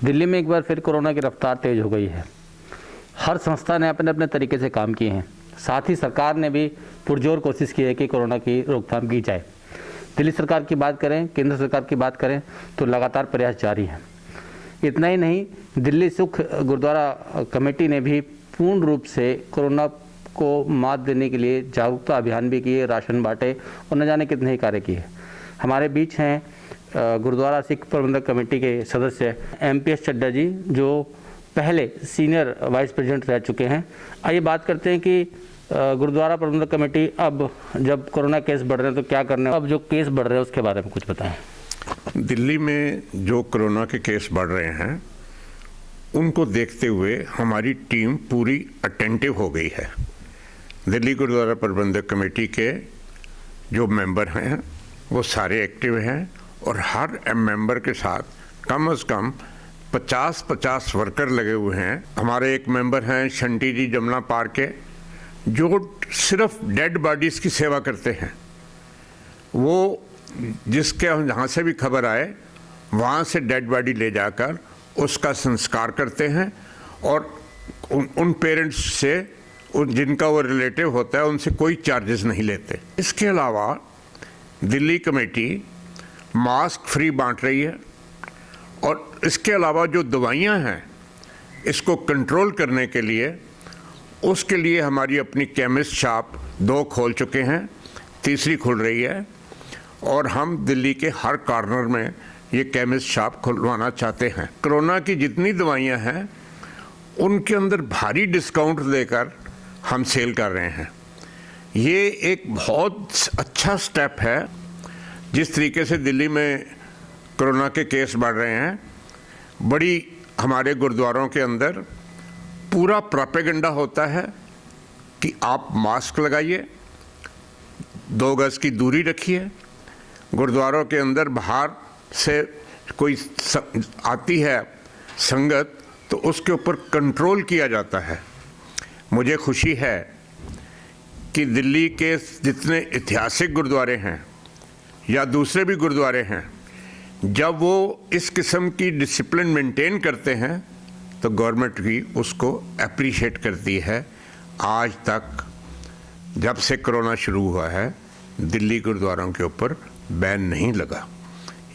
दिल्ली में एक बार फिर कोरोना की रफ्तार तेज हो गई है। हर संस्था ने अपने अपने तरीके से काम किए हैं। साथ ही सरकार ने भी पुरजोर कोशिश की है कि कोरोना की रोकथाम की जाए। दिल्ली सरकार की बात करें, केंद्र सरकार की बात करें तो लगातार प्रयास जारी है। इतना ही नहीं, दिल्ली सुख गुरुद्वारा कमेटी ने भी पूर्ण रूप से कोरोना को मात देने के लिए जागरूकता अभियान भी किए, राशन बांटे और न जाने कितने ही कार्य किए। हमारे बीच हैं गुरुद्वारा सिख प्रबंधक कमेटी के सदस्य MPS चड्डा जी, जो पहले सीनियर वाइस प्रेसिडेंट रह चुके हैं। आइए बात करते हैं कि गुरुद्वारा प्रबंधक कमेटी अब जब कोरोना केस बढ़ रहे हैं तो क्या करना है, अब जो केस बढ़ रहे हैं उसके बारे में कुछ बताएं। दिल्ली में जो कोरोना के केस बढ़ रहे हैं उनको देखते हुए हमारी टीम पूरी अटेंटिव हो गई है। दिल्ली गुरुद्वारा प्रबंधक कमेटी के जो मेंबर हैं वो सारे एक्टिव हैं और हर मेंबर के साथ कम से कम 50-50 वर्कर लगे हुए हैं। हमारे एक मेंबर हैं शंटी जी जमुना पार्क के, जो सिर्फ डेड बॉडीज़ की सेवा करते हैं। वो जिसके जहाँ से भी खबर आए वहाँ से डेड बॉडी ले जाकर उसका संस्कार करते हैं और उन पेरेंट्स से जिनका वो रिलेटिव होता है उनसे कोई चार्जेस नहीं लेते। इसके अलावा दिल्ली कमेटी मास्क फ्री बांट रही है और इसके अलावा जो दवाइयाँ हैं इसको कंट्रोल करने के लिए उसके लिए हमारी अपनी केमिस्ट शॉप 2 खोल चुके हैं, तीसरी खुल रही है और हम दिल्ली के हर कॉर्नर में ये केमिस्ट शॉप खुलवाना चाहते हैं। कोरोना की जितनी दवाइयाँ हैं उनके अंदर भारी डिस्काउंट देकर हम सेल कर रहे हैं। ये एक बहुत अच्छा स्टेप है। जिस तरीके से दिल्ली में कोरोना के केस बढ़ रहे हैं, बड़ी हमारे गुरुद्वारों के अंदर पूरा प्रोपेगेंडा होता है कि आप मास्क लगाइए, 2 गज की दूरी रखिए। गुरुद्वारों के अंदर बाहर से कोई आती है संगत तो उसके ऊपर कंट्रोल किया जाता है। मुझे खुशी है कि दिल्ली के जितने ऐतिहासिक गुरुद्वारे हैं या दूसरे भी गुरुद्वारे हैं, जब वो इस किस्म की डिसिप्लिन मेंटेन करते हैं तो गवर्नमेंट भी उसको अप्रिशिएट करती है। आज तक जब से कोरोना शुरू हुआ है दिल्ली गुरुद्वारों के ऊपर बैन नहीं लगा।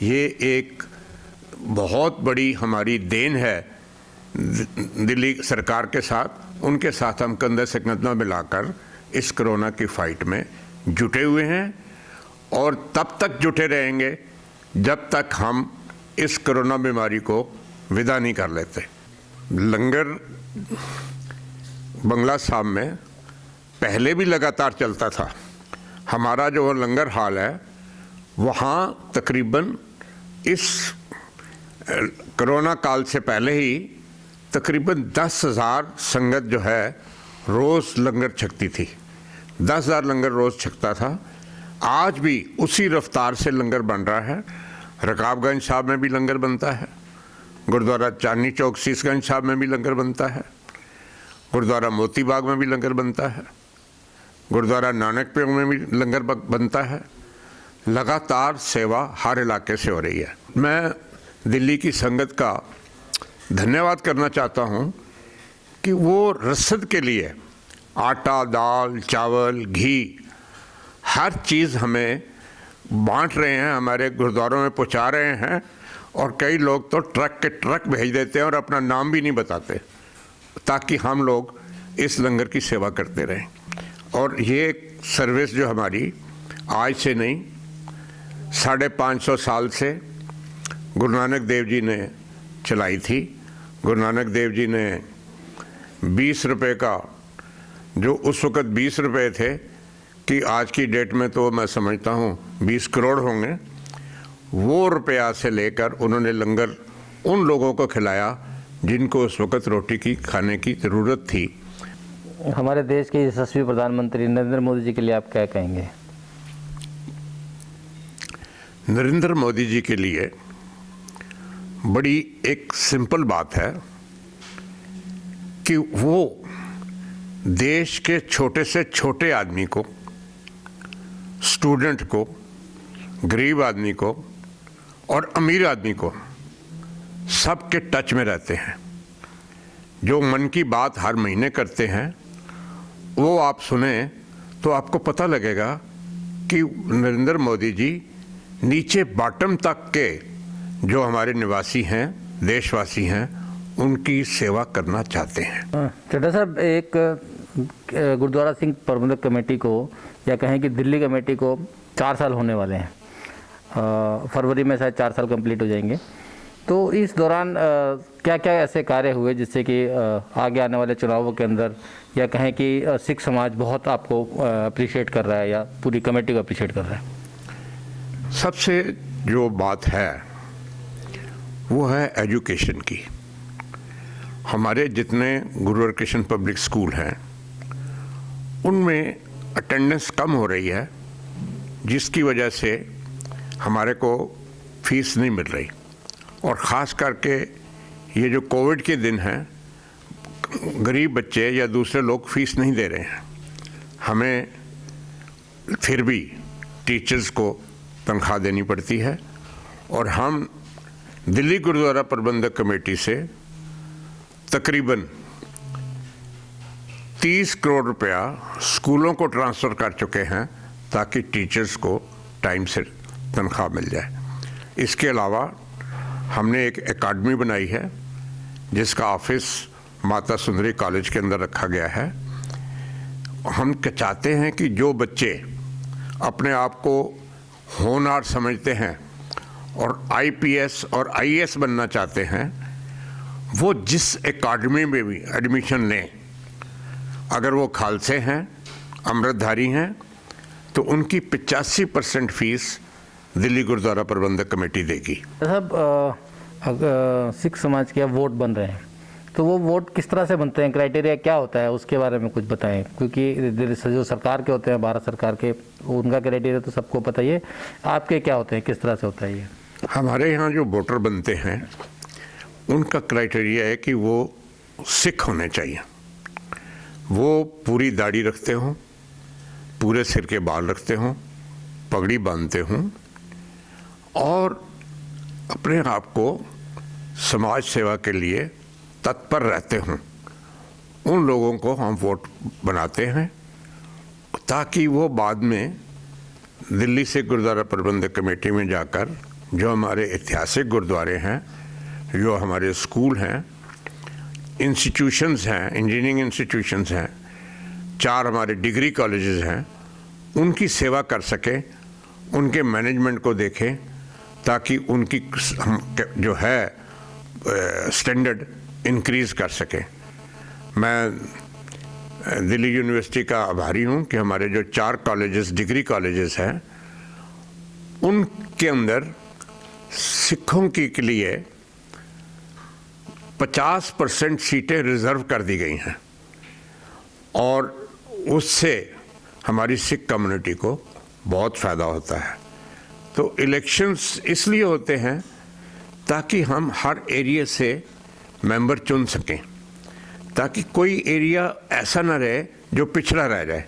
ये एक बहुत बड़ी हमारी देन है दिल्ली सरकार के साथ। उनके साथ हम कंधे से कंधा मिलाकर इस कोरोना की फाइट में जुटे हुए हैं और तब तक जुटे रहेंगे जब तक हम इस कोरोना बीमारी को विदा नहीं कर लेते। लंगर बंगला साहब में पहले भी लगातार चलता था। हमारा जो लंगर हॉल है वहाँ तकरीबन इस कोरोना काल से पहले ही तकरीबन 10,000 संगत जो है रोज़ लंगर छकती थी। 10,000 लंगर रोज़ छकता था। आज भी उसी रफ्तार से लंगर बन रहा है। रकाबगंज साहब में भी लंगर बनता है, गुरुद्वारा चांदनी चौक शीशगंज साहब में भी लंगर बनता है, गुरुद्वारा मोती बाग में भी लंगर बनता है, गुरुद्वारा नानकपुर में भी लंगर बनता है। लगातार सेवा हर इलाके से हो रही है। मैं दिल्ली की संगत का धन्यवाद करना चाहता हूँ कि वो रसद के लिए आटा, दाल, चावल, घी हर चीज़ हमें बांट रहे हैं, हमारे गुरुद्वारों में पहुँचा रहे हैं और कई लोग तो ट्रक के ट्रक भेज देते हैं और अपना नाम भी नहीं बताते ताकि हम लोग इस लंगर की सेवा करते रहें। और ये सर्विस जो हमारी आज से नहीं 550 साल से गुरु नानक देव जी ने चलाई थी। गुरु नानक देव जी ने 20 रुपये का, जो उस वक़्त 20 रुपये थे कि आज की डेट में तो मैं समझता हूँ 20 करोड़ होंगे, वो रुपया से लेकर उन्होंने लंगर उन लोगों को खिलाया जिनको उस वक़्त रोटी की खाने की ज़रूरत थी। हमारे देश के यशस्वी प्रधानमंत्री नरेंद्र मोदी जी के लिए आप क्या कहेंगे? नरेंद्र मोदी जी के लिए बड़ी एक सिंपल बात है कि वो देश के छोटे से छोटे आदमी को, स्टूडेंट को, गरीब आदमी को और अमीर आदमी को सबके टच में रहते हैं, जो मन की बात हर महीने करते हैं वो आप सुने तो आपको पता लगेगा कि नरेंद्र मोदी जी नीचे बॉटम तक के जो हमारे निवासी हैं, देशवासी हैं, उनकी सेवा करना चाहते हैं। चड्ढा साहब, एक गुरुद्वारा सिंह प्रबंधक कमेटी को या कहें कि दिल्ली कमेटी को 4 साल होने वाले हैं, फरवरी में शायद 4 साल कंप्लीट हो जाएंगे। तो इस दौरान क्या क्या ऐसे कार्य हुए जिससे कि आगे आने वाले चुनावों के अंदर या कहें कि सिख समाज बहुत आपको अप्रिशिएट कर रहा है या पूरी कमेटी को अप्रिशिएट कर रहा है? सबसे जो बात है वो है एजुकेशन की। हमारे जितने गुरु हरकृष्ण पब्लिक स्कूल हैं उनमें अटेंडेंस कम हो रही है, जिसकी वजह से हमारे को फीस नहीं मिल रही। और ख़ास करके ये जो कोविड के दिन हैं, गरीब बच्चे या दूसरे लोग फीस नहीं दे रहे हैं। हमें फिर भी टीचर्स को तनख्वाह देनी पड़ती है और हम दिल्ली गुरुद्वारा प्रबंधक कमेटी से तकरीबन 30 करोड़ रुपया स्कूलों को ट्रांसफ़र कर चुके हैं ताकि टीचर्स को टाइम से तनख्वाह मिल जाए। इसके अलावा हमने एक एकेडमी बनाई है जिसका ऑफिस माता सुंदरी कॉलेज के अंदर रखा गया है। हम चाहते हैं कि जो बच्चे अपने आप को होनहार समझते हैं और आईपीएस और आईएएस बनना चाहते हैं, वो जिस एकेडमी में भी एडमिशन लें, अगर वो खालसे हैं, अमृतधारी हैं, तो उनकी 85% फीस दिल्ली गुरुद्वारा प्रबंधक कमेटी देगी। साहब, सिख समाज के वोट बन रहे हैं, तो वो वोट किस तरह से बनते हैं, क्राइटेरिया क्या होता है, उसके बारे में कुछ बताएं। क्योंकि जो सरकार के होते हैं, भारत सरकार के, उनका क्राइटेरिया तो सबको पता ही है, आपके क्या होते हैं, किस तरह से होता है ये? हमारे यहाँ जो वोटर बनते हैं उनका क्राइटेरिया है कि वो सिख होने चाहिए, वो पूरी दाढ़ी रखते हों, पूरे सिर के बाल रखते हों, पगड़ी बांधते हों और अपने आप को समाज सेवा के लिए तत्पर रहते हों। उन लोगों को हम वोट बनाते हैं ताकि वो बाद में दिल्ली से गुरुद्वारा प्रबंधक कमेटी में जाकर जो हमारे ऐतिहासिक गुरुद्वारे हैं, जो हमारे स्कूल हैं, इंस्टीट्यूशंस हैं, इंजीनियरिंग इंस्टीट्यूशंस हैं, 4 हमारे डिग्री कॉलेजेस हैं, उनकी सेवा कर सकें, उनके मैनेजमेंट को देखें ताकि उनकी जो है स्टैंडर्ड इंक्रीज कर सकें। मैं दिल्ली यूनिवर्सिटी का आभारी हूँ कि हमारे जो 4 कॉलेजेस, डिग्री कॉलेजेस हैं, उनके अंदर सिखों के लिए 50% सीटें रिज़र्व कर दी गई हैं और उससे हमारी सिख कम्युनिटी को बहुत फ़ायदा होता है। तो इलेक्शंस इसलिए होते हैं ताकि हम हर एरिया से मेंबर चुन सकें, ताकि कोई एरिया ऐसा ना रहे जो पिछड़ा रह जाए।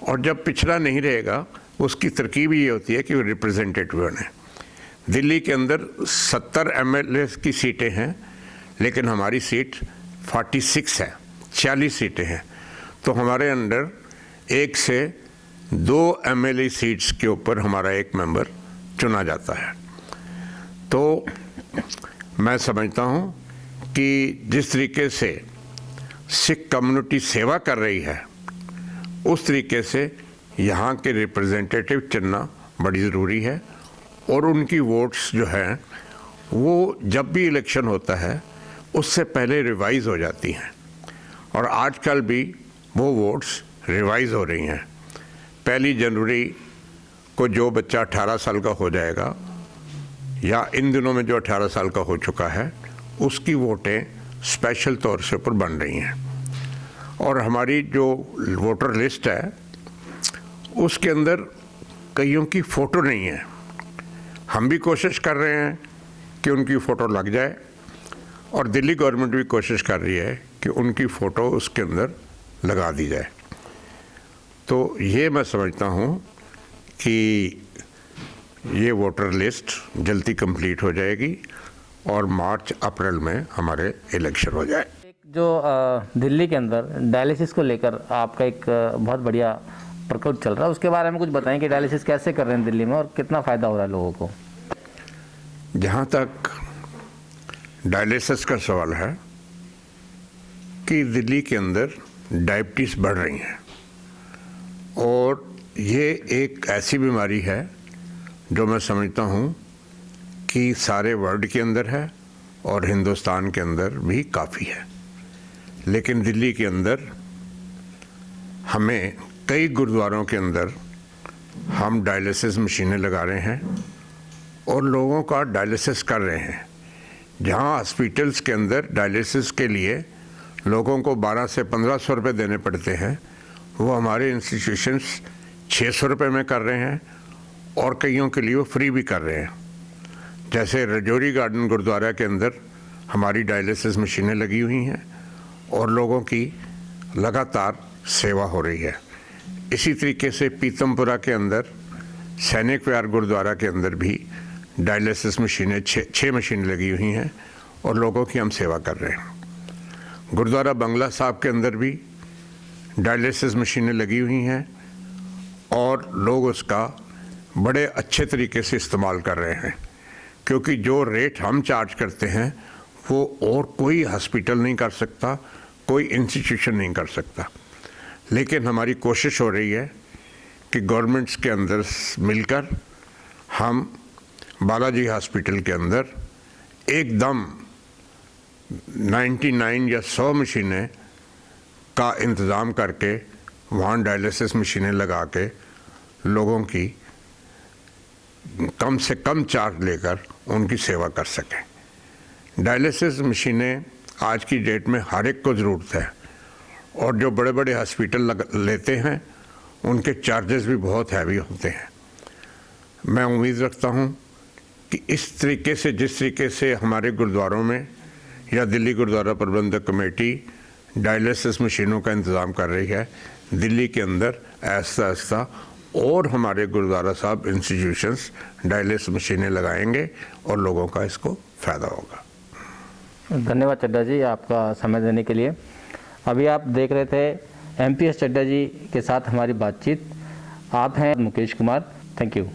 और जब पिछड़ा नहीं रहेगा, उसकी तरकीब ये होती है कि वो रिप्रेजेंटेटिव बने। दिल्ली के अंदर 70 एमएलए की सीटें हैं, लेकिन हमारी सीट 46 है, 46 सीटें हैं। तो हमारे अंडर 1 से 2 एमएलए सीट्स के ऊपर हमारा एक मेंबर चुना जाता है। तो मैं समझता हूँ कि जिस तरीके से सिख कम्युनिटी सेवा कर रही है, उस तरीके से यहाँ के रिप्रेजेंटेटिव चुनना बड़ी ज़रूरी है। और उनकी वोट्स जो हैं वो जब भी इलेक्शन होता है उससे पहले रिवाइज़ हो जाती हैं, और आजकल भी वो वोट्स रिवाइज़ हो रही हैं। 1 जनवरी को जो बच्चा 18 साल का हो जाएगा या इन दिनों में जो 18 साल का हो चुका है, उसकी वोटें स्पेशल तौर से ऊपर बन रही हैं। और हमारी जो वोटर लिस्ट है उसके अंदर कईयों की फ़ोटो नहीं है। हम भी कोशिश कर रहे हैं कि उनकी फ़ोटो लग जाए, और दिल्ली गवर्नमेंट भी कोशिश कर रही है कि उनकी फ़ोटो उसके अंदर लगा दी जाए। तो ये मैं समझता हूँ कि ये वोटर लिस्ट जल्दी कंप्लीट हो जाएगी और मार्च अप्रैल में हमारे इलेक्शन हो जाए। एक जो दिल्ली के अंदर डायलिसिस को लेकर आपका एक बहुत बढ़िया प्रकोप चल रहा है, उसके बारे में कुछ बताएं कि डायलिसिस कैसे कर रहे हैं दिल्ली में और कितना फ़ायदा हो रहा है लोगों को। जहाँ तक डायलिसिस का सवाल है कि दिल्ली के अंदर डायबिटीज़ बढ़ रही हैं और ये एक ऐसी बीमारी है जो मैं समझता हूँ कि सारे वर्ल्ड के अंदर है और हिंदुस्तान के अंदर भी काफ़ी है। लेकिन दिल्ली के अंदर हमें कई गुरुद्वारों के अंदर हम डायलिसिस मशीनें लगा रहे हैं और लोगों का डायलिसिस कर रहे हैं। जहाँ हॉस्पिटल्स के अंदर डायलिसिस के लिए लोगों को 1200 से 1500 रुपये देने पड़ते हैं, वो हमारे इंस्टीट्यूशंस 600 रुपये में कर रहे हैं और कईयों के लिए वो फ्री भी कर रहे हैं। जैसे रजौरी गार्डन गुरुद्वारा के अंदर हमारी डायलिसिस मशीनें लगी हुई हैं और लोगों की लगातार सेवा हो रही है। इसी तरीके से पीतमपुरा के अंदर सैनिक विहार गुरुद्वारा के अंदर भी डायलिसिस मशीनें 6 मशीनें लगी हुई हैं और लोगों की हम सेवा कर रहे हैं। गुरुद्वारा बंगला साहब के अंदर भी डायलिसिस मशीनें लगी हुई हैं और लोग उसका बड़े अच्छे तरीके से इस्तेमाल कर रहे हैं, क्योंकि जो रेट हम चार्ज करते हैं वो और कोई हॉस्पिटल नहीं कर सकता, कोई इंस्टीट्यूशन नहीं कर सकता। लेकिन हमारी कोशिश हो रही है कि गवर्नमेंट्स के अंदर मिलकर हम बालाजी हॉस्पिटल के अंदर एकदम 99 या 100 मशीनें का इंतज़ाम करके वहाँ डायलिसिस मशीनें लगा के लोगों की कम से कम चार्ज लेकर उनकी सेवा कर सकें। डायलिसिस मशीनें आज की डेट में हर एक को ज़रूरत है और जो बड़े बड़े हॉस्पिटल लेते हैं उनके चार्जेस भी बहुत हैवी होते हैं। मैं उम्मीद रखता हूँ कि इस तरीके से, जिस तरीके से हमारे गुरुद्वारों में या दिल्ली गुरुद्वारा प्रबंधक कमेटी डायलिसिस मशीनों का इंतज़ाम कर रही है, दिल्ली के अंदर ऐसा ऐसा और हमारे गुरुद्वारा साहब इंस्टीट्यूशंस डायलिसिस मशीनें लगाएंगे और लोगों का इसको फ़ायदा होगा। धन्यवाद चड्ढा जी आपका समय देने के लिए। अभी आप देख रहे थे एमपीएस चड्ढा जी के साथ हमारी बातचीत। आप हैं मुकेश कुमार। Thank you.